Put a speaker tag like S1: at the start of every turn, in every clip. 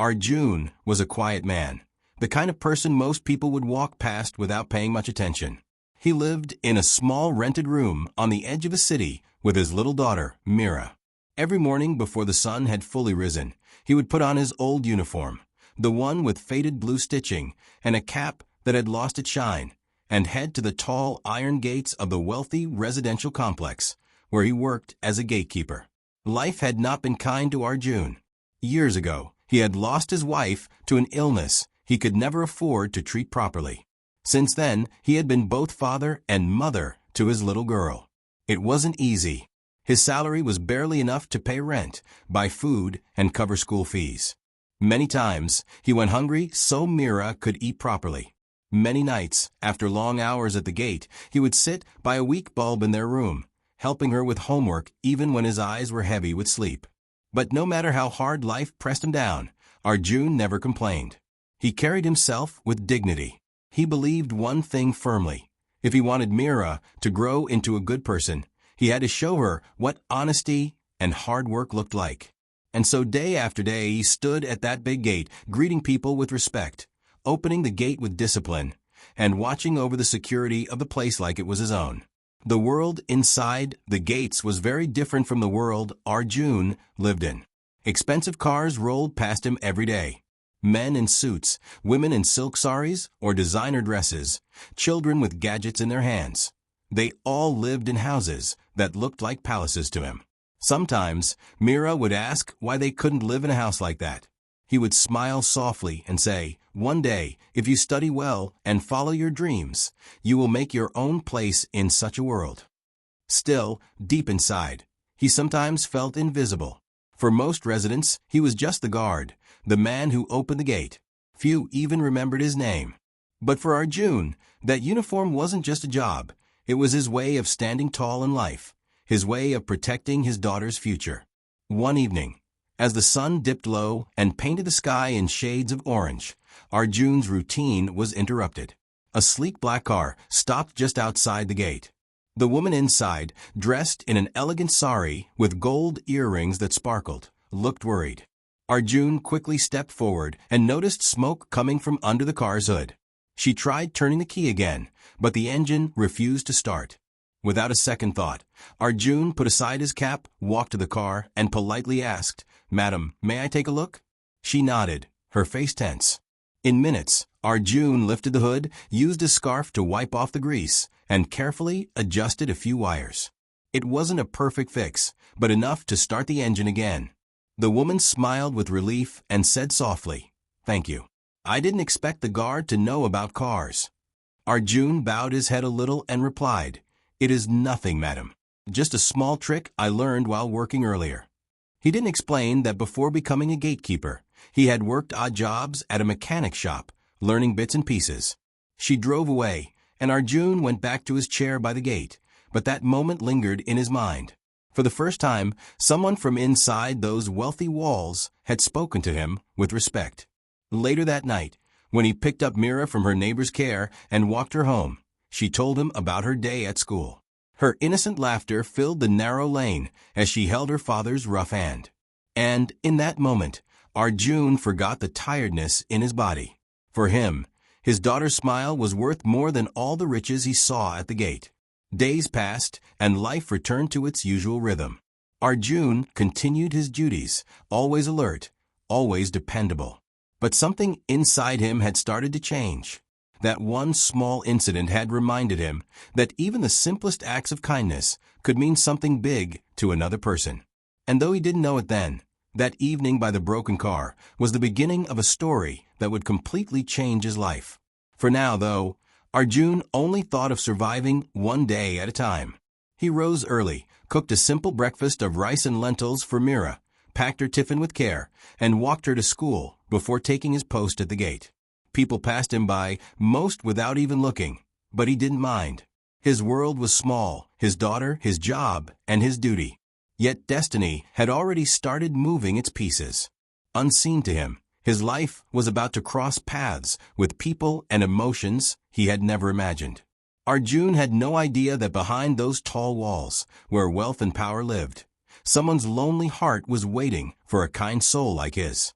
S1: Arjun was a quiet man, the kind of person most people would walk past without paying much attention. He lived in a small rented room on the edge of a city with his little daughter, Mira. Every morning before the sun had fully risen, he would put on his old uniform, the one with faded blue stitching and a cap that had lost its shine, and head to the tall iron gates of the wealthy residential complex, where he worked as a gatekeeper. Life had not been kind to Arjun. Years ago, he had lost his wife to an illness he could never afford to treat properly. Since then, he had been both father and mother to his little girl. It wasn't easy. His salary was barely enough to pay rent, buy food, and cover school fees. Many times, he went hungry so Mira could eat properly. Many nights, after long hours at the gate, he would sit by a weak bulb in their room, helping her with homework even when his eyes were heavy with sleep. But no matter how hard life pressed him down, Arjun never complained. He carried himself with dignity. He believed one thing firmly. If he wanted Mira to grow into a good person, he had to show her what honesty and hard work looked like. And so day after day he stood at that big gate, greeting people with respect, opening the gate with discipline, and watching over the security of the place like it was his own. The world inside the gates was very different from the world Arjun lived in. Expensive cars rolled past him every day. Men in suits, women in silk saris or designer dresses, children with gadgets in their hands. They all lived in houses that looked like palaces to him. Sometimes, Mira would ask why they couldn't live in a house like that. He would smile softly and say, "One day, if you study well and follow your dreams, you will make your own place in such a world." Still, deep inside, he sometimes felt invisible. For most residents, he was just the guard, the man who opened the gate. Few even remembered his name. But for Arjun, that uniform wasn't just a job. It was his way of standing tall in life, his way of protecting his daughter's future. One evening, as the sun dipped low and painted the sky in shades of orange, Arjun's routine was interrupted. A sleek black car stopped just outside the gate. The woman inside, dressed in an elegant sari with gold earrings that sparkled, looked worried. Arjun quickly stepped forward and noticed smoke coming from under the car's hood. She tried turning the key again, but the engine refused to start. Without a second thought, Arjun put aside his cap, walked to the car, and politely asked, "Madam, may I take a look?" She nodded, her face tense. In minutes, Arjun lifted the hood, used his scarf to wipe off the grease, and carefully adjusted a few wires. It wasn't a perfect fix, but enough to start the engine again. The woman smiled with relief and said softly, "Thank you. I didn't expect the guard to know about cars." Arjun bowed his head a little and replied, "It is nothing, madam. Just a small trick I learned while working earlier." He didn't explain that before becoming a gatekeeper, he had worked odd jobs at a mechanic shop, learning bits and pieces. She drove away, and Arjun went back to his chair by the gate, but that moment lingered in his mind. For the first time, someone from inside those wealthy walls had spoken to him with respect. Later that night, when he picked up Mira from her neighbor's care and walked her home, she told him about her day at school. Her innocent laughter filled the narrow lane as she held her father's rough hand. And in that moment, Arjun forgot the tiredness in his body. For him, his daughter's smile was worth more than all the riches he saw at the gate. Days passed, and life returned to its usual rhythm. Arjun continued his duties, always alert, always dependable. But something inside him had started to change. That one small incident had reminded him that even the simplest acts of kindness could mean something big to another person. And though he didn't know it then, that evening by the broken car was the beginning of a story that would completely change his life. For now, though, Arjun only thought of surviving one day at a time. He rose early, cooked a simple breakfast of rice and lentils for Mira, packed her tiffin with care, and walked her to school before taking his post at the gate. People passed him by, most without even looking, but he didn't mind. His world was small, his daughter, his job, and his duty. Yet destiny had already started moving its pieces. Unseen to him, his life was about to cross paths with people and emotions he had never imagined. Arjun had no idea that behind those tall walls, where wealth and power lived, someone's lonely heart was waiting for a kind soul like his.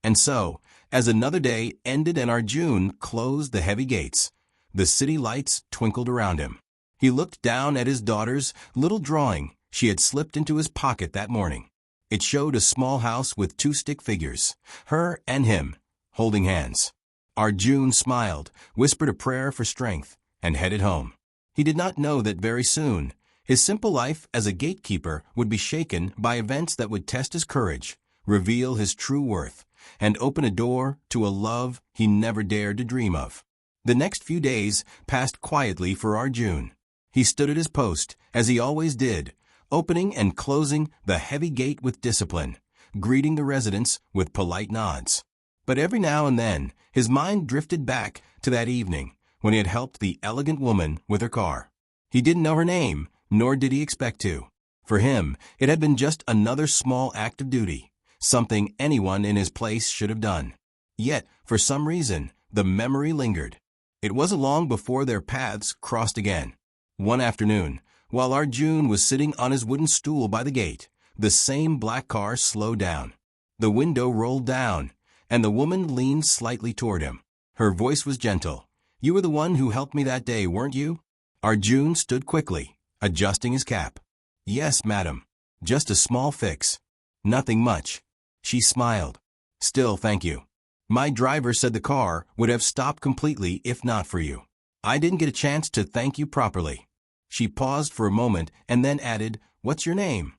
S1: And so, as another day ended and Arjun closed the heavy gates, the city lights twinkled around him. He looked down at his daughter's little drawing she had slipped into his pocket that morning. It showed a small house with two stick figures, her and him, holding hands. Arjun smiled, whispered a prayer for strength, and headed home. He did not know that very soon, his simple life as a gatekeeper would be shaken by events that would test his courage, reveal his true worth, and open a door to a love he never dared to dream of. The next few days passed quietly for Arjun. He stood at his post, as he always did, opening and closing the heavy gate with discipline, greeting the residents with polite nods. But every now and then, his mind drifted back to that evening when he had helped the elegant woman with her car. He didn't know her name, nor did he expect to. For him, it had been just another small act of duty, something anyone in his place should have done. Yet, for some reason, the memory lingered. It wasn't long before their paths crossed again. One afternoon, while Arjun was sitting on his wooden stool by the gate, the same black car slowed down. The window rolled down, and the woman leaned slightly toward him. Her voice was gentle. "You were the one who helped me that day, weren't you?" Arjun stood quickly, adjusting his cap. "Yes, madam. Just a small fix. Nothing much." She smiled. "Still, thank you. My driver said the car would have stopped completely if not for you. I didn't get a chance to thank you properly." She paused for a moment and then added, "What's your name?"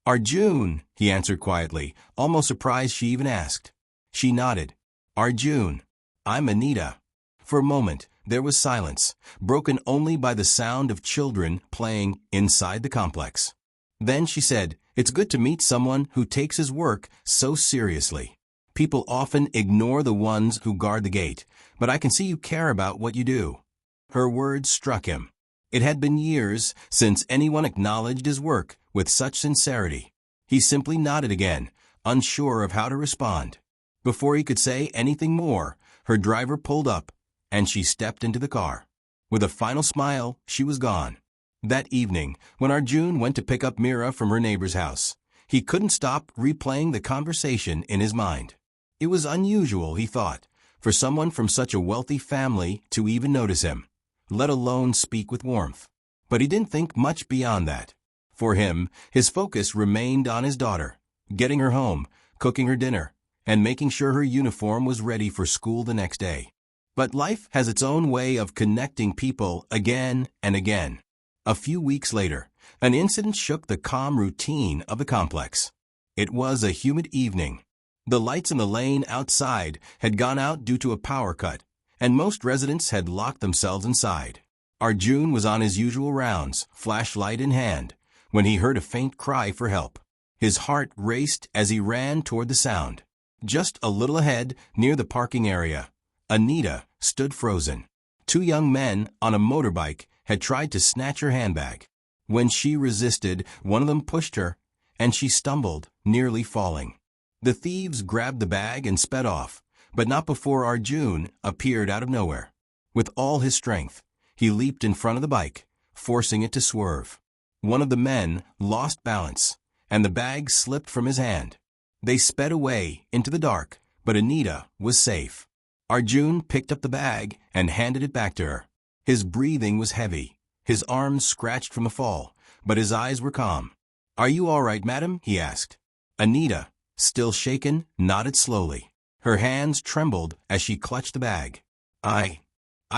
S1: "Arjun," he answered quietly, almost surprised she even asked. She nodded. "Arjun. I'm Anita." For a moment, there was silence, broken only by the sound of children playing inside the complex. Then she said, "It's good to meet someone who takes his work so seriously. People often ignore the ones who guard the gate, but I can see you care about what you do." Her words struck him. It had been years since anyone acknowledged his work with such sincerity. He simply nodded again, unsure of how to respond. Before he could say anything more, her driver pulled up, and she stepped into the car. With a final smile, she was gone. That evening, when Arjun went to pick up Mira from her neighbor's house, he couldn't stop replaying the conversation in his mind. It was unusual, he thought, for someone from such a wealthy family to even notice him, let alone speak with warmth. But he didn't think much beyond that. For him, his focus remained on his daughter, getting her home, cooking her dinner, and making sure her uniform was ready for school the next day. But life has its own way of connecting people again and again. A few weeks later, an incident shook the calm routine of the complex. It was a humid evening. The lights in the lane outside had gone out due to a power cut, and most residents had locked themselves inside. Arjun was on his usual rounds, flashlight in hand, when he heard a faint cry for help. His heart raced as he ran toward the sound. Just a little ahead, near the parking area, Anita stood frozen. Two young men on a motorbike had tried to snatch her handbag. When she resisted, one of them pushed her, and she stumbled, nearly falling. The thieves grabbed the bag and sped off, but not before Arjun appeared out of nowhere. With all his strength, he leaped in front of the bike, forcing it to swerve. One of the men lost balance, and the bag slipped from his hand. They sped away into the dark, but Anita was safe. Arjun picked up the bag and handed it back to her. His breathing was heavy, his arms scratched from the fall, but his eyes were calm. "Are you all right, madam?" he asked. Anita, still shaken, nodded slowly. Her hands trembled as she clutched the bag. I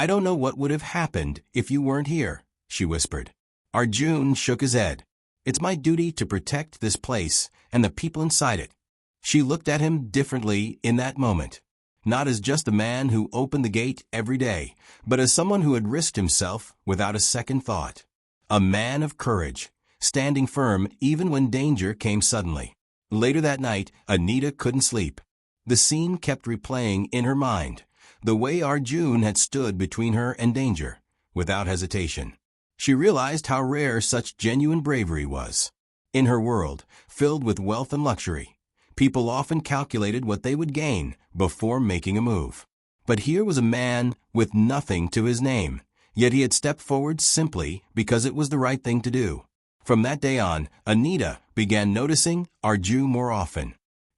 S1: don't know what would have happened if you weren't here," she whispered. Arjun shook his head. "It's my duty to protect this place and the people inside it." She looked at him differently in that moment. Not as just the man who opened the gate every day, but as someone who had risked himself without a second thought. A man of courage, standing firm even when danger came suddenly. Later that night, Anita couldn't sleep. The scene kept replaying in her mind, the way Arjun had stood between her and danger, without hesitation. She realized how rare such genuine bravery was. In her world, filled with wealth and luxury, people often calculated what they would gain before making a move. But here was a man with nothing to his name, yet he had stepped forward simply because it was the right thing to do. From that day on, Anita began noticing Arjun more often.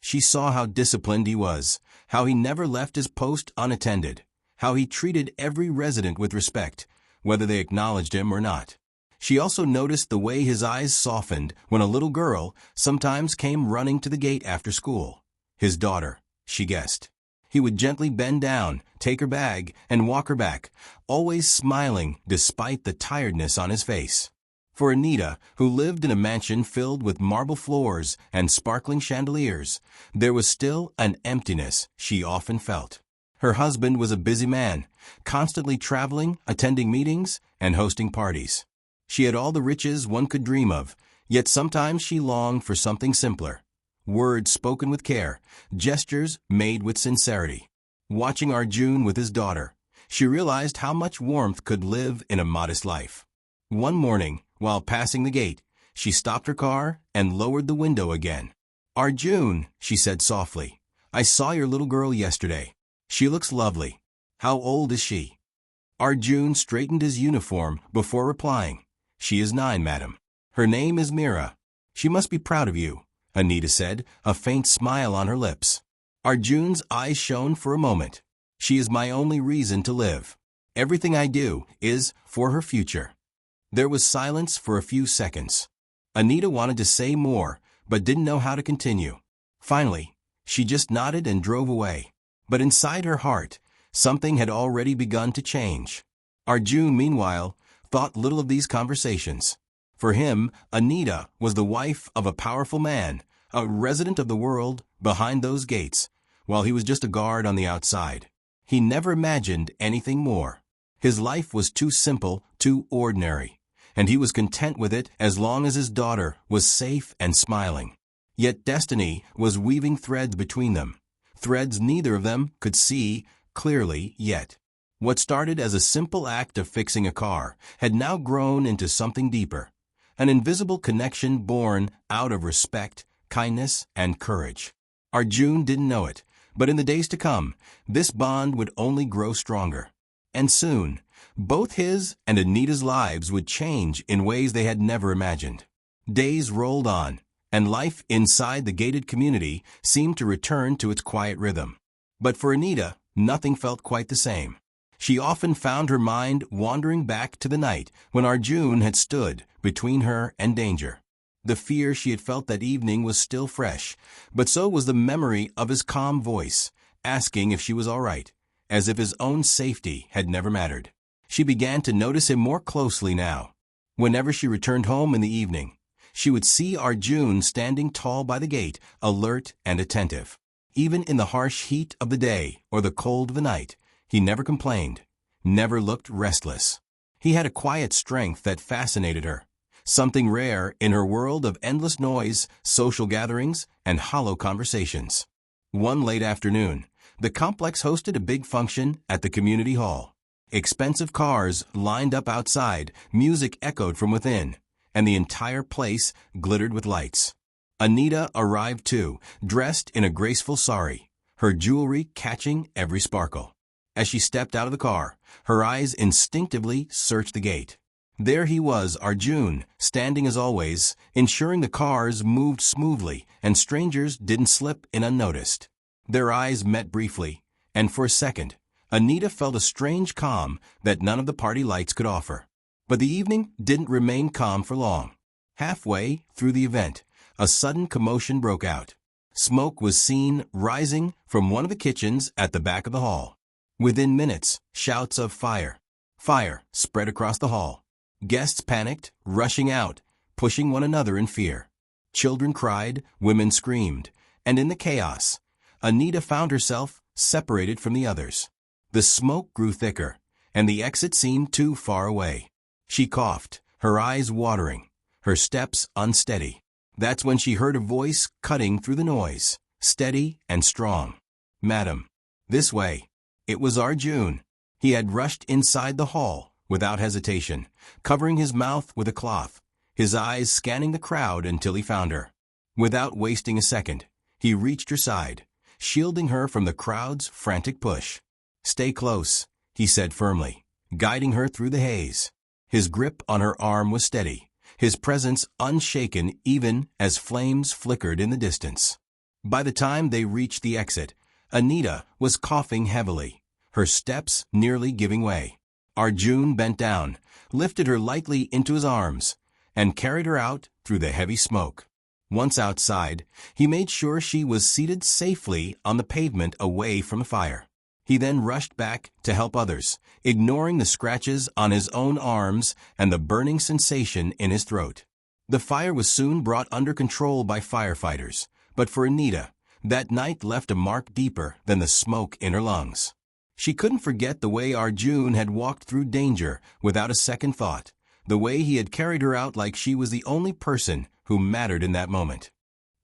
S1: She saw how disciplined he was, how he never left his post unattended, how he treated every resident with respect, whether they acknowledged him or not. She also noticed the way his eyes softened when a little girl sometimes came running to the gate after school. His daughter, she guessed. He would gently bend down, take her bag, and walk her back, always smiling despite the tiredness on his face. For Anita, who lived in a mansion filled with marble floors and sparkling chandeliers, there was still an emptiness she often felt. Her husband was a busy man, constantly traveling, attending meetings, and hosting parties. She had all the riches one could dream of, yet sometimes she longed for something simpler. Words spoken with care, gestures made with sincerity. Watching Arjun with his daughter, she realized how much warmth could live in a modest life. One morning, while passing the gate, she stopped her car and lowered the window again. "Arjun," she said softly, "I saw your little girl yesterday. She looks lovely. How old is she?" Arjun straightened his uniform before replying. "She is 9, madam. Her name is Mira. She must be proud of you," Anita said, a faint smile on her lips. Arjun's eyes shone for a moment. "She is my only reason to live. Everything I do is for her future." There was silence for a few seconds. Anita wanted to say more, but didn't know how to continue. Finally, she just nodded and drove away. But inside her heart, something had already begun to change. Arjun, meanwhile, thought little of these conversations. For him, Anita was the wife of a powerful man, a resident of the world behind those gates, while he was just a guard on the outside. He never imagined anything more. His life was too simple, too ordinary, and he was content with it as long as his daughter was safe and smiling. Yet destiny was weaving threads between them, threads neither of them could see clearly yet. What started as a simple act of fixing a car had now grown into something deeper, an invisible connection born out of respect, kindness, and courage. Arjun didn't know it, but in the days to come, this bond would only grow stronger. And soon, both his and Anita's lives would change in ways they had never imagined. Days rolled on, and life inside the gated community seemed to return to its quiet rhythm. But for Anita, nothing felt quite the same. She often found her mind wandering back to the night when Arjun had stood between her and danger. The fear she had felt that evening was still fresh, but so was the memory of his calm voice, asking if she was all right, as if his own safety had never mattered. She began to notice him more closely now. Whenever she returned home in the evening, she would see Arjun standing tall by the gate, alert and attentive. Even in the harsh heat of the day or the cold of the night, he never complained, never looked restless. He had a quiet strength that fascinated her, something rare in her world of endless noise, social gatherings, and hollow conversations. One late afternoon, the complex hosted a big function at the community hall. Expensive cars lined up outside, music echoed from within, and the entire place glittered with lights. Anita arrived too, dressed in a graceful sari, her jewelry catching every sparkle. As she stepped out of the car, her eyes instinctively searched the gate. There he was, Arjun, standing as always, ensuring the cars moved smoothly and strangers didn't slip in unnoticed. Their eyes met briefly, and for a second, Anita felt a strange calm that none of the party lights could offer. But the evening didn't remain calm for long. Halfway through the event, a sudden commotion broke out. Smoke was seen rising from one of the kitchens at the back of the hall. Within minutes, shouts of "Fire! Fire!" spread across the hall. Guests panicked, rushing out, pushing one another in fear. Children cried, women screamed, and in the chaos, Anita found herself separated from the others. The smoke grew thicker, and the exit seemed too far away. She coughed, her eyes watering, her steps unsteady. That's when she heard a voice cutting through the noise, steady and strong. "Madam, this way." It was Arjun. He had rushed inside the hall without hesitation, covering his mouth with a cloth, his eyes scanning the crowd until he found her. Without wasting a second, he reached her side, shielding her from the crowd's frantic push. "Stay close," he said firmly, guiding her through the haze. His grip on her arm was steady, his presence unshaken even as flames flickered in the distance. By the time they reached the exit, Anita was coughing heavily, her steps nearly giving way. Arjun bent down, lifted her lightly into his arms, and carried her out through the heavy smoke. Once outside, he made sure she was seated safely on the pavement away from the fire. He then rushed back to help others, ignoring the scratches on his own arms and the burning sensation in his throat. The fire was soon brought under control by firefighters, but for Anita, that night left a mark deeper than the smoke in her lungs. She couldn't forget the way Arjun had walked through danger without a second thought, the way he had carried her out like she was the only person who mattered in that moment.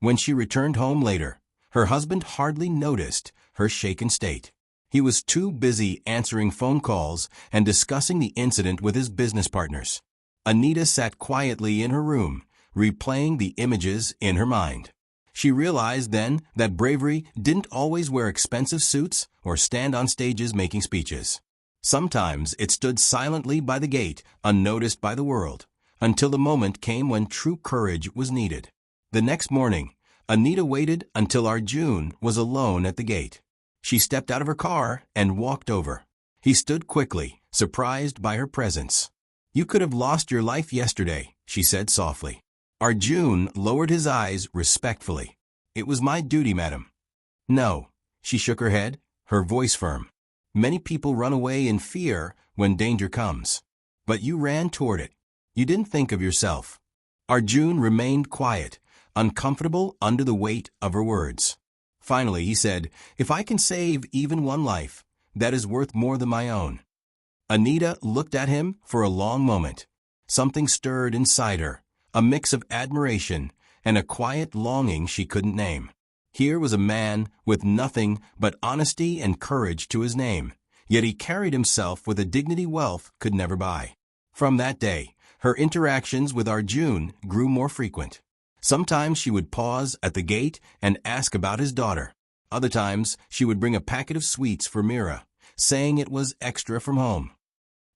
S1: When she returned home later, her husband hardly noticed her shaken state. He was too busy answering phone calls and discussing the incident with his business partners. Anita sat quietly in her room, replaying the images in her mind. She realized then that bravery didn't always wear expensive suits or stand on stages making speeches. Sometimes it stood silently by the gate, unnoticed by the world, until the moment came when true courage was needed. The next morning, Anita waited until Arjun was alone at the gate. She stepped out of her car and walked over. He stood quickly, surprised by her presence. "You could have lost your life yesterday," she said softly. Arjun lowered his eyes respectfully. "It was my duty, madam." "No." She shook her head, her voice firm. "Many people run away in fear when danger comes. But you ran toward it. You didn't think of yourself." Arjun remained quiet, uncomfortable under the weight of her words. Finally, he said, "If I can save even one life, that is worth more than my own." Anita looked at him for a long moment. Something stirred inside her, a mix of admiration and a quiet longing she couldn't name. Here was a man with nothing but honesty and courage to his name, yet he carried himself with a dignity wealth could never buy. From that day, her interactions with Arjun grew more frequent. Sometimes she would pause at the gate and ask about his daughter. Other times, she would bring a packet of sweets for Mira, saying it was extra from home.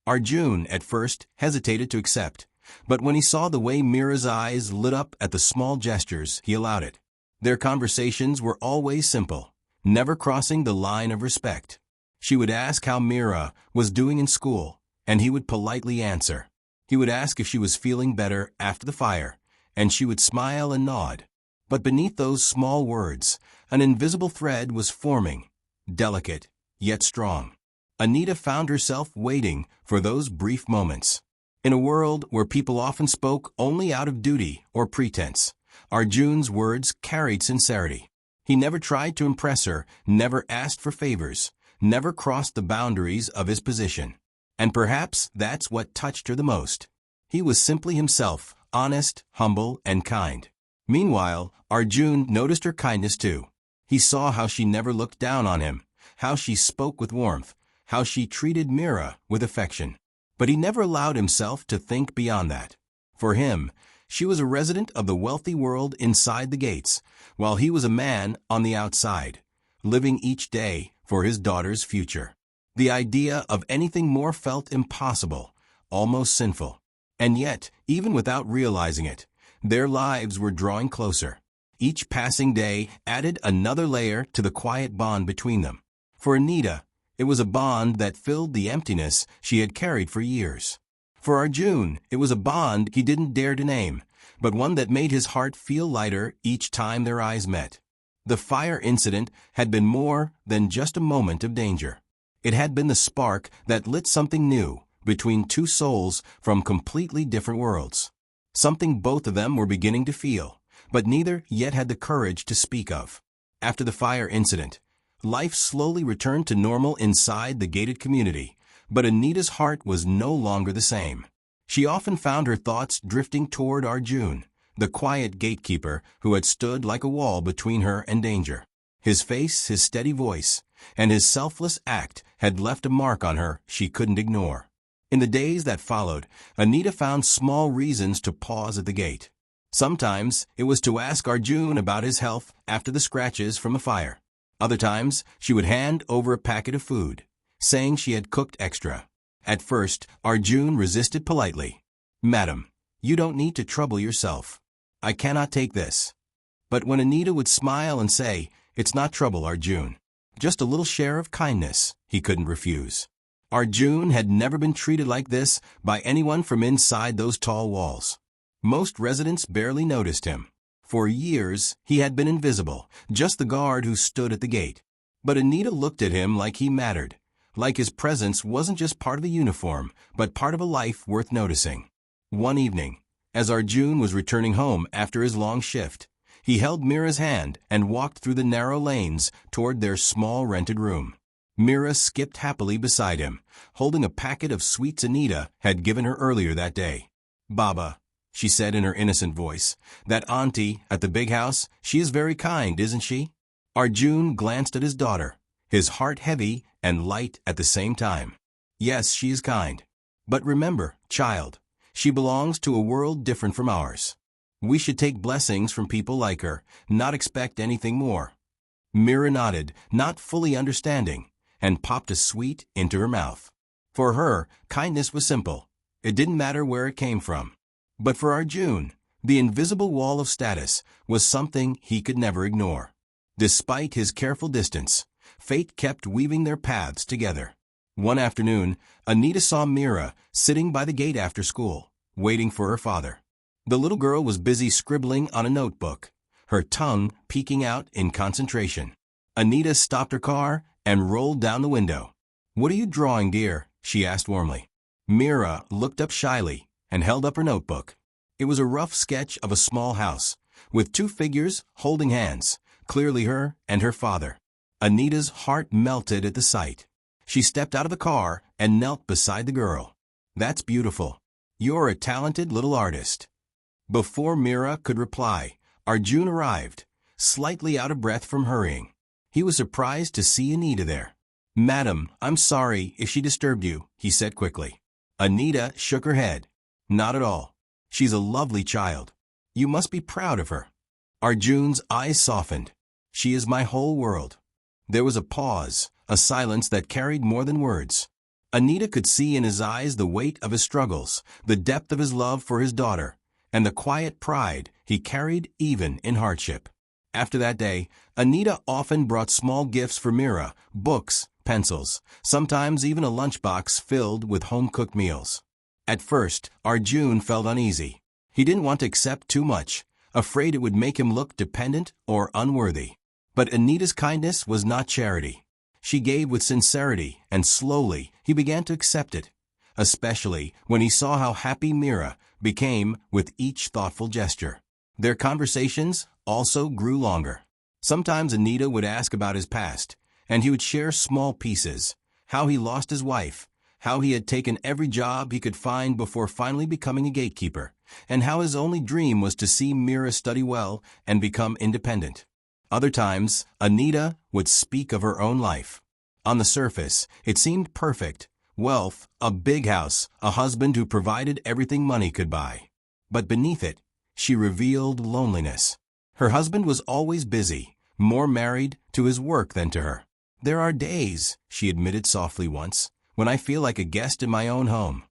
S1: Arjun, at first, hesitated to accept, but when he saw the way Mira's eyes lit up at the small gestures, he allowed it. Their conversations were always simple, never crossing the line of respect. She would ask how Mira was doing in school, and he would politely answer. He would ask if she was feeling better after the fire, and she would smile and nod. But beneath those small words, an invisible thread was forming, delicate, yet strong. Anita found herself waiting for those brief moments. In a world where people often spoke only out of duty or pretense, Arjun's words carried sincerity. He never tried to impress her, never asked for favors, never crossed the boundaries of his position. And perhaps that's what touched her the most. He was simply himself, honest, humble, and kind. Meanwhile, Arjun noticed her kindness too. He saw how she never looked down on him, how she spoke with warmth, how she treated Mira with affection. But he never allowed himself to think beyond that. For him, she was a resident of the wealthy world inside the gates, while he was a man on the outside, living each day for his daughter's future. The idea of anything more felt impossible, almost sinful. And yet, even without realizing it, their lives were drawing closer. Each passing day added another layer to the quiet bond between them. For Anita, it was a bond that filled the emptiness she had carried for years. For Arjun, it was a bond he didn't dare to name, but one that made his heart feel lighter each time their eyes met. The fire incident had been more than just a moment of danger. It had been the spark that lit something new between two souls from completely different worlds. Something both of them were beginning to feel, but neither yet had the courage to speak of. After the fire incident, life slowly returned to normal inside the gated community, but Anita's heart was no longer the same. She often found her thoughts drifting toward Arjun, the quiet gatekeeper who had stood like a wall between her and danger. His face, his steady voice, and his selfless act had left a mark on her she couldn't ignore. In the days that followed, Anita found small reasons to pause at the gate. Sometimes it was to ask Arjun about his health after the scratches from a fire. Other times, she would hand over a packet of food, saying she had cooked extra. At first, Arjun resisted politely. "Madam, you don't need to trouble yourself. I cannot take this." But when Anita would smile and say, "It's not trouble, Arjun. Just a little share of kindness," he couldn't refuse. Arjun had never been treated like this by anyone from inside those tall walls. Most residents barely noticed him. For years, he had been invisible, just the guard who stood at the gate. But Anita looked at him like he mattered, like his presence wasn't just part of a uniform, but part of a life worth noticing. One evening, as Arjun was returning home after his long shift, he held Mira's hand and walked through the narrow lanes toward their small rented room. Mira skipped happily beside him, holding a packet of sweets Anita had given her earlier that day. "Baba," she said in her innocent voice, "that auntie at the big house, she is very kind, isn't she?" Arjun glanced at his daughter, his heart heavy and light at the same time. "Yes, she is kind. But remember, child, she belongs to a world different from ours. We should take blessings from people like her, not expect anything more." Mira nodded, not fully understanding, and popped a sweet into her mouth. For her, kindness was simple. It didn't matter where it came from. But for Arjun, the invisible wall of status was something he could never ignore. Despite his careful distance, fate kept weaving their paths together. One afternoon, Anita saw Mira sitting by the gate after school, waiting for her father. The little girl was busy scribbling on a notebook, her tongue peeking out in concentration. Anita stopped her car and rolled down the window. "What are you drawing, dear?" she asked warmly. Mira looked up shyly and held up her notebook. It was a rough sketch of a small house, with two figures holding hands, clearly her and her father. Anita's heart melted at the sight. She stepped out of the car and knelt beside the girl. "That's beautiful. You're a talented little artist." Before Mira could reply, Arjun arrived, slightly out of breath from hurrying. He was surprised to see Anita there. "Madam, I'm sorry if she disturbed you," he said quickly. Anita shook her head. "Not at all. She's a lovely child. You must be proud of her." Arjun's eyes softened. "She is my whole world." There was a pause, a silence that carried more than words. Anita could see in his eyes the weight of his struggles, the depth of his love for his daughter, and the quiet pride he carried even in hardship. After that day, Anita often brought small gifts for Mira, books, pencils, sometimes even a lunchbox filled with home-cooked meals. At first, Arjun felt uneasy. He didn't want to accept too much, afraid it would make him look dependent or unworthy. But Anita's kindness was not charity. She gave with sincerity, and slowly he began to accept it, especially when he saw how happy Mira became with each thoughtful gesture. Their conversations also grew longer. Sometimes Anita would ask about his past, and he would share small pieces, how he lost his wife, how he had taken every job he could find before finally becoming a gatekeeper, and how his only dream was to see Mira study well and become independent. Other times, Anita would speak of her own life. On the surface, it seemed perfect: wealth, a big house, a husband who provided everything money could buy. But beneath it, she revealed loneliness. Her husband was always busy, more married to his work than to her. "There are days," she admitted softly once, "when I feel like a guest in my own home."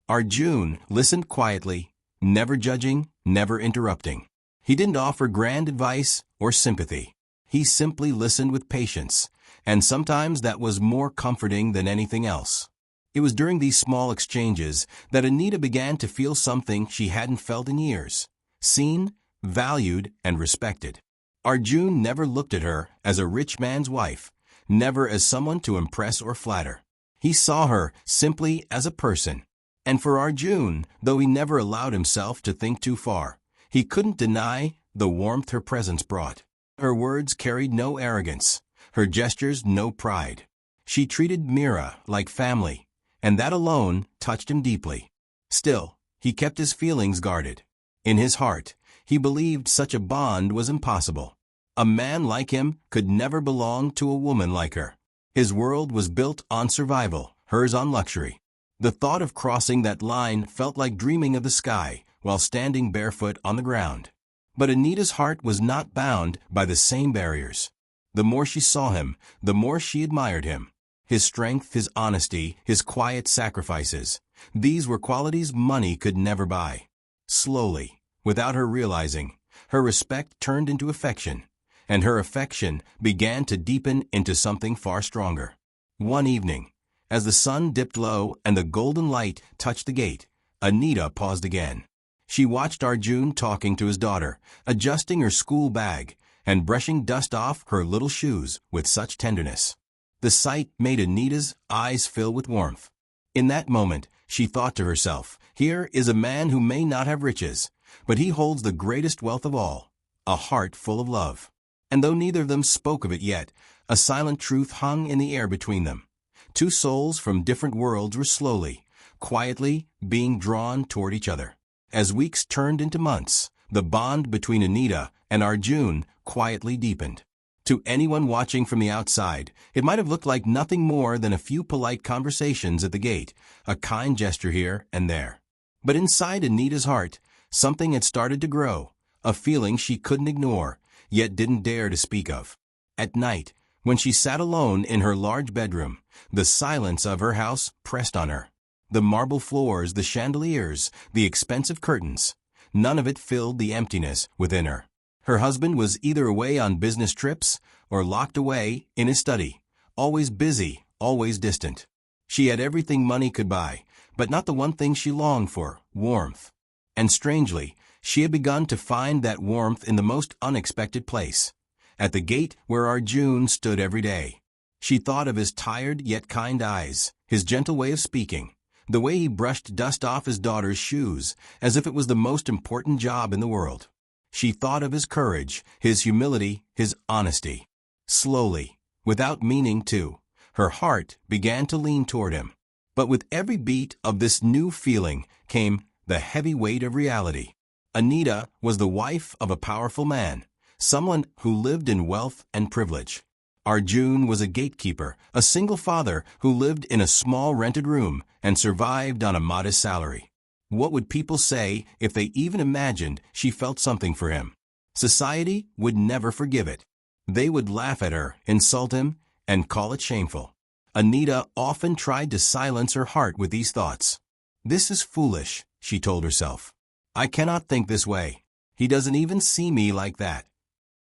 S1: Arjun listened quietly, never judging, never interrupting. He didn't offer grand advice or sympathy. He simply listened with patience, and sometimes that was more comforting than anything else. It was during these small exchanges that Anita began to feel something she hadn't felt in years: seen, valued, and respected. Arjun never looked at her as a rich man's wife, never as someone to impress or flatter. He saw her simply as a person. And for Arjun, though he never allowed himself to think too far, he couldn't deny the warmth her presence brought. Her words carried no arrogance, her gestures no pride. She treated Mira like family, and that alone touched him deeply. Still, he kept his feelings guarded. In his heart, he believed such a bond was impossible. A man like him could never belong to a woman like her. His world was built on survival, hers on luxury. The thought of crossing that line felt like dreaming of the sky while standing barefoot on the ground. But Anita's heart was not bound by the same barriers. The more she saw him, the more she admired him. His strength, his honesty, his quiet sacrifices, these were qualities money could never buy. Slowly, without her realizing, her respect turned into affection, and her affection began to deepen into something far stronger. One evening, as the sun dipped low and the golden light touched the gate, Anita paused again. She watched Arjun talking to his daughter, adjusting her school bag, and brushing dust off her little shoes with such tenderness. The sight made Anita's eyes fill with warmth. In that moment, she thought to herself, here is a man who may not have riches, but he holds the greatest wealth of all, a heart full of love. And though neither of them spoke of it yet, a silent truth hung in the air between them. Two souls from different worlds were slowly, quietly being drawn toward each other. As weeks turned into months, the bond between Anita and Arjun quietly deepened. To anyone watching from the outside, it might have looked like nothing more than a few polite conversations at the gate, a kind gesture here and there. But inside Anita's heart, something had started to grow, a feeling she couldn't ignore, yet didn't dare to speak of. At night, when she sat alone in her large bedroom, the silence of her house pressed on her. The marble floors, the chandeliers, the expensive curtains, none of it filled the emptiness within her. Her husband was either away on business trips or locked away in his study, always busy, always distant. She had everything money could buy, but not the one thing she longed for, warmth. And strangely, she had begun to find that warmth in the most unexpected place, at the gate where Arjun stood every day. She thought of his tired yet kind eyes, his gentle way of speaking, the way he brushed dust off his daughter's shoes as if it was the most important job in the world. She thought of his courage, his humility, his honesty. Slowly, without meaning to, her heart began to lean toward him. But with every beat of this new feeling came the heavy weight of reality. Anita was the wife of a powerful man, someone who lived in wealth and privilege. Arjun was a gatekeeper, a single father who lived in a small rented room and survived on a modest salary. What would people say if they even imagined she felt something for him? Society would never forgive it. They would laugh at her, insult him, and call it shameful. Anita often tried to silence her heart with these thoughts. This is foolish, she told herself. I cannot think this way. He doesn't even see me like that.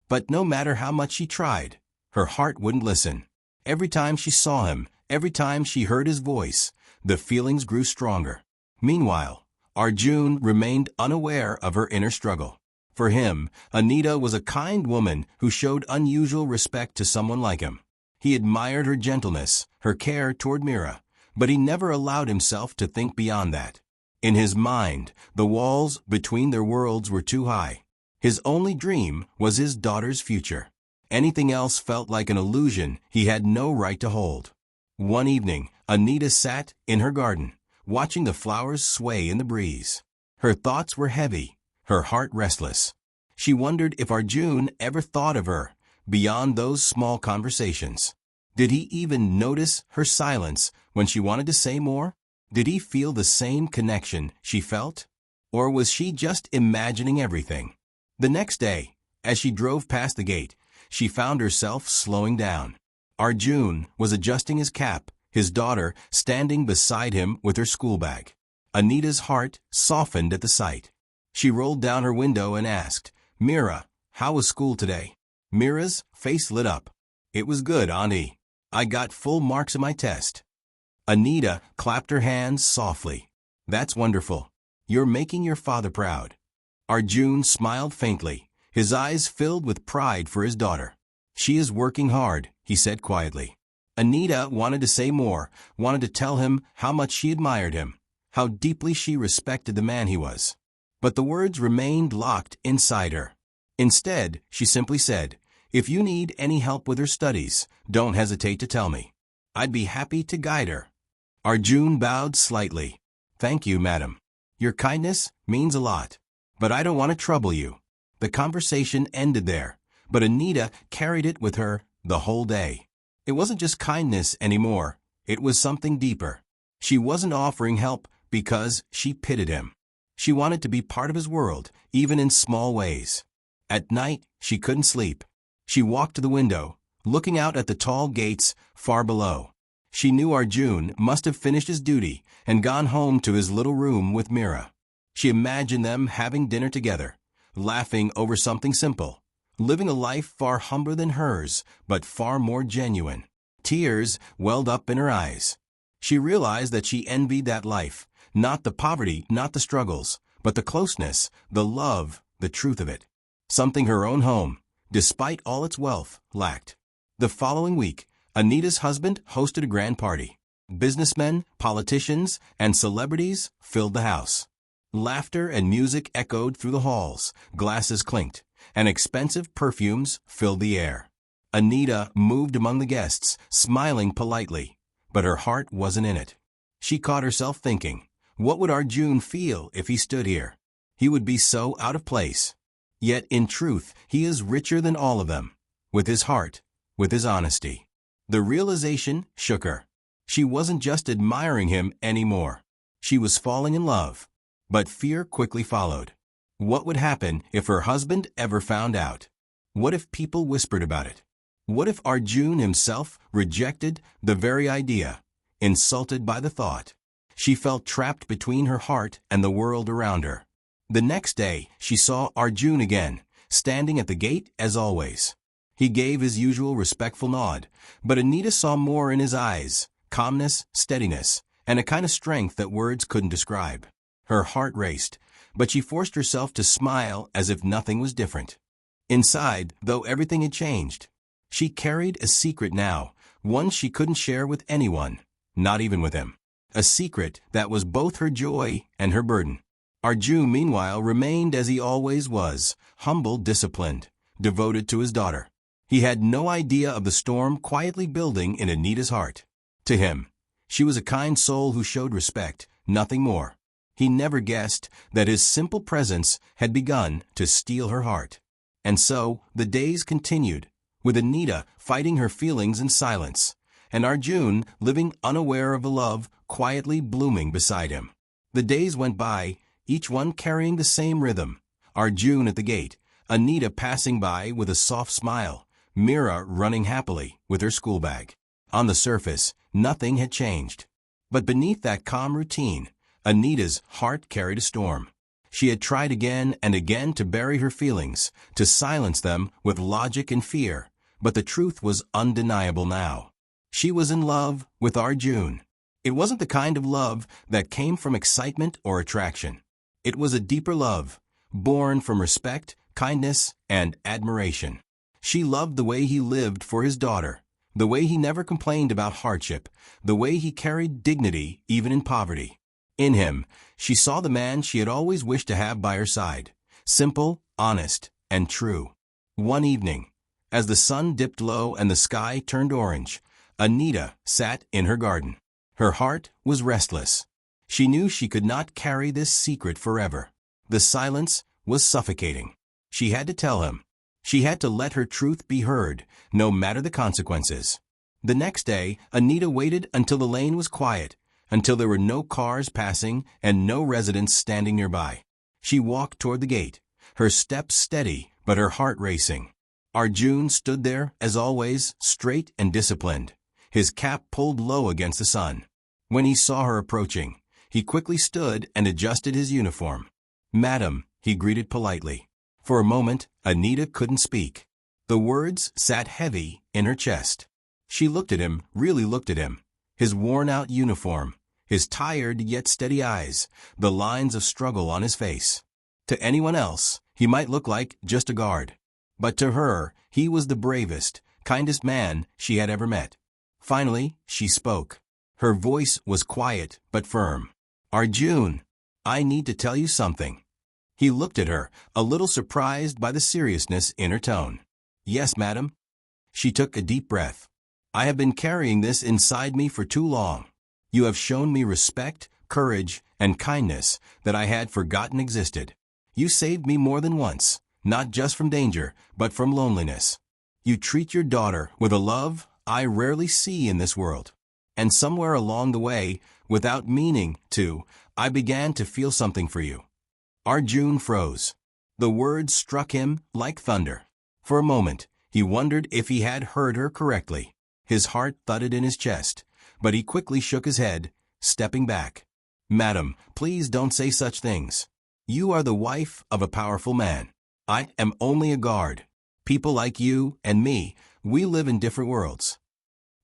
S1: But no matter how much she tried, her heart wouldn't listen. Every time she saw him, every time she heard his voice, the feelings grew stronger. Meanwhile, Arjun remained unaware of her inner struggle. For him, Anita was a kind woman who showed unusual respect to someone like him. He admired her gentleness, her care toward Mira, but he never allowed himself to think beyond that. In his mind, the walls between their worlds were too high. His only dream was his daughter's future. Anything else felt like an illusion he had no right to hold. One evening, Anita sat in her garden, watching the flowers sway in the breeze. Her thoughts were heavy, her heart restless. She wondered if Arjun ever thought of her, beyond those small conversations. Did he even notice her silence when she wanted to say more? Did he feel the same connection she felt? Or was she just imagining everything? The next day, as she drove past the gate, she found herself slowing down. Arjun was adjusting his cap, his daughter standing beside him with her school bag. Anita's heart softened at the sight. She rolled down her window and asked, Mira, how was school today? Mira's face lit up. It was good, Auntie. I got full marks in my test. Anita clapped her hands softly. That's wonderful. You're making your father proud. Arjun smiled faintly, his eyes filled with pride for his daughter. She is working hard, he said quietly. Anita wanted to say more, wanted to tell him how much she admired him, how deeply she respected the man he was. But the words remained locked inside her. Instead, she simply said, if you need any help with her studies, don't hesitate to tell me. I'd be happy to guide her. Arjun bowed slightly. Thank you, madam. Your kindness means a lot. But I don't want to trouble you. The conversation ended there, but Anita carried it with her the whole day. It wasn't just kindness anymore. It was something deeper. She wasn't offering help because she pitied him. She wanted to be part of his world, even in small ways. At night, she couldn't sleep. She walked to the window, looking out at the tall gates far below. She knew Arjun must have finished his duty and gone home to his little room with Mira. She imagined them having dinner together, laughing over something simple, living a life far humbler than hers, but far more genuine. Tears welled up in her eyes. She realized that she envied that life, not the poverty, not the struggles, but the closeness, the love, the truth of it. Something her own home, despite all its wealth, lacked. The following week, Anita's husband hosted a grand party. Businessmen, politicians, and celebrities filled the house. Laughter and music echoed through the halls, glasses clinked, and expensive perfumes filled the air. Anita moved among the guests, smiling politely, but her heart wasn't in it. She caught herself thinking, what would Arjun feel if he stood here? He would be so out of place. Yet in truth, he is richer than all of them, with his heart, with his honesty. The realization shook her. She wasn't just admiring him anymore. She was falling in love. But fear quickly followed. What would happen if her husband ever found out? What if people whispered about it? What if Arjun himself rejected the very idea, insulted by the thought? She felt trapped between her heart and the world around her. The next day, she saw Arjun again, standing at the gate as always. He gave his usual respectful nod, but Anita saw more in his eyes, calmness, steadiness, and a kind of strength that words couldn't describe. Her heart raced, but she forced herself to smile as if nothing was different. Inside, though everything had changed, she carried a secret now, one she couldn't share with anyone, not even with him. A secret that was both her joy and her burden. Arjun, meanwhile, remained as he always was, humble, disciplined, devoted to his daughter. He had no idea of the storm quietly building in Anita's heart. To him, she was a kind soul who showed respect, nothing more. He never guessed that his simple presence had begun to steal her heart. And so the days continued, with Anita fighting her feelings in silence, and Arjun living unaware of the love quietly blooming beside him. The days went by, each one carrying the same rhythm. Arjun at the gate, Anita passing by with a soft smile, Mira running happily with her school bag. On the surface, nothing had changed. But beneath that calm routine, Anita's heart carried a storm. She had tried again and again to bury her feelings, to silence them with logic and fear, but the truth was undeniable now. She was in love with Arjun. It wasn't the kind of love that came from excitement or attraction. It was a deeper love, born from respect, kindness, and admiration. She loved the way he lived for his daughter, the way he never complained about hardship, the way he carried dignity even in poverty. In him, she saw the man she had always wished to have by her side, simple, honest, and true. One evening, as the sun dipped low and the sky turned orange, Anita sat in her garden. Her heart was restless. She knew she could not carry this secret forever. The silence was suffocating. She had to tell him. She had to let her truth be heard, no matter the consequences. The next day, Anita waited until the lane was quiet, until there were no cars passing and no residents standing nearby. She walked toward the gate, her steps steady but her heart racing. Arjun stood there, as always, straight and disciplined, his cap pulled low against the sun. When he saw her approaching, he quickly stood and adjusted his uniform. "Madam," he greeted politely. For a moment, Anita couldn't speak. The words sat heavy in her chest. She looked at him, really looked at him. His worn-out uniform, his tired yet steady eyes, the lines of struggle on his face. To anyone else, he might look like just a guard. But to her, he was the bravest, kindest man she had ever met. Finally, she spoke. Her voice was quiet but firm. "Arjun, I need to tell you something." He looked at her, a little surprised by the seriousness in her tone. "Yes, madam." She took a deep breath. "I have been carrying this inside me for too long. You have shown me respect, courage, and kindness that I had forgotten existed. You saved me more than once, not just from danger, but from loneliness. You treat your daughter with a love I rarely see in this world. And somewhere along the way, without meaning to, I began to feel something for you." Arjun froze. The words struck him like thunder. For a moment, he wondered if he had heard her correctly. His heart thudded in his chest, but he quickly shook his head, stepping back. "Madam, please don't say such things. You are the wife of a powerful man. I am only a guard. People like you and me, we live in different worlds.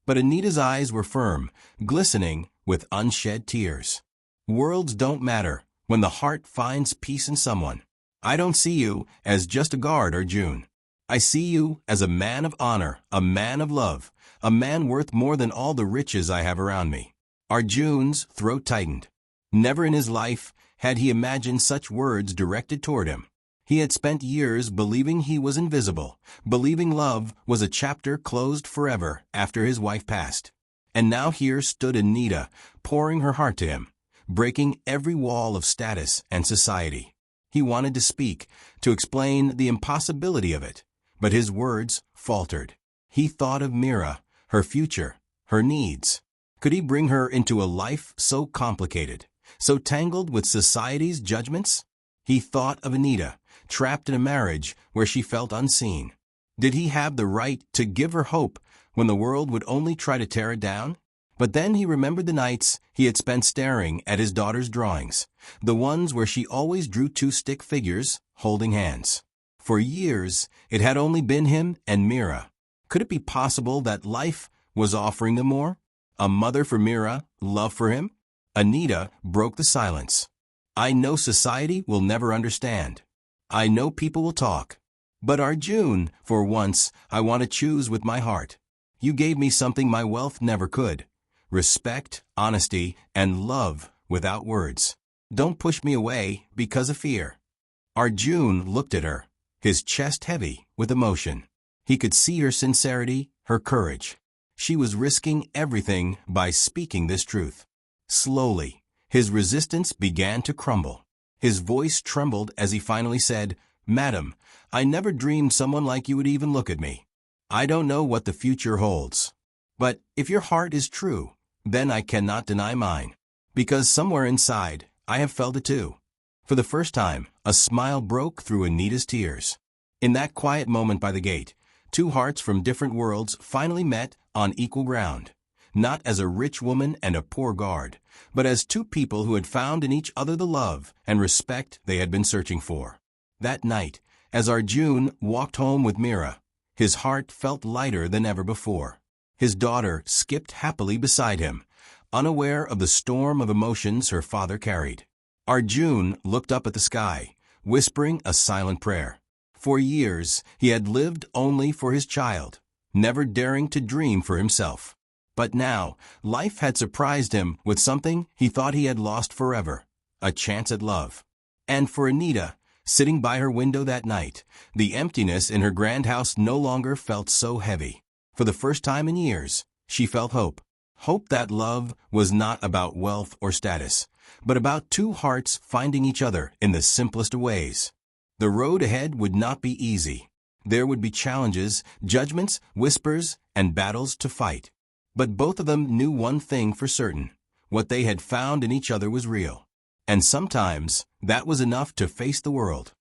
S1: But Anita's eyes were firm, glistening with unshed tears. Worlds don't matter when the heart finds peace in someone. I don't see you as just a guard, Arjun. I see you as a man of honor, a man of love, a man worth more than all the riches I have around me. Arjun's throat tightened. Never in his life had he imagined such words directed toward him. He had spent years believing he was invisible, believing love was a chapter closed forever after his wife passed. And now here stood Anita, pouring her heart to him, breaking every wall of status and society. He wanted to speak, to explain the impossibility of it, but his words faltered. He thought of Mira, her future, her needs. Could he bring her into a life so complicated, so tangled with society's judgments? He thought of Anita, trapped in a marriage where she felt unseen. Did he have the right to give her hope when the world would only try to tear it down? But then he remembered the nights he had spent staring at his daughter's drawings, the ones where she always drew two stick figures holding hands. For years, it had only been him and Mira. Could it be possible that life was offering them more? A mother for Mira, love for him? Anita broke the silence. I know society will never understand. I know people will talk. But Arjun, for once, I want to choose with my heart. You gave me something my wealth never could. Respect, honesty, and love without words. Don't push me away because of fear. Arjun looked at her, his chest heavy with emotion. He could see her sincerity, her courage. She was risking everything by speaking this truth. Slowly, his resistance began to crumble. His voice trembled as he finally said, Madam, I never dreamed someone like you would even look at me. I don't know what the future holds. But if your heart is true, then I cannot deny mine. Because somewhere inside, I have felt it too. For the first time, a smile broke through Anita's tears. In that quiet moment by the gate, two hearts from different worlds finally met on equal ground. Not as a rich woman and a poor guard, but as two people who had found in each other the love and respect they had been searching for. That night, as Arjun walked home with Mira, his heart felt lighter than ever before. His daughter skipped happily beside him, unaware of the storm of emotions her father carried. Arjun looked up at the sky, whispering a silent prayer. For years, he had lived only for his child, never daring to dream for himself. But now, life had surprised him with something he thought he had lost forever, a chance at love. And for Anita, sitting by her window that night, the emptiness in her grand house no longer felt so heavy. For the first time in years, she felt hope. Hope that love was not about wealth or status, but about two hearts finding each other in the simplest of ways. The road ahead would not be easy. There would be challenges, judgments, whispers, and battles to fight. But both of them knew one thing for certain. What they had found in each other was real. And sometimes, that was enough to face the world.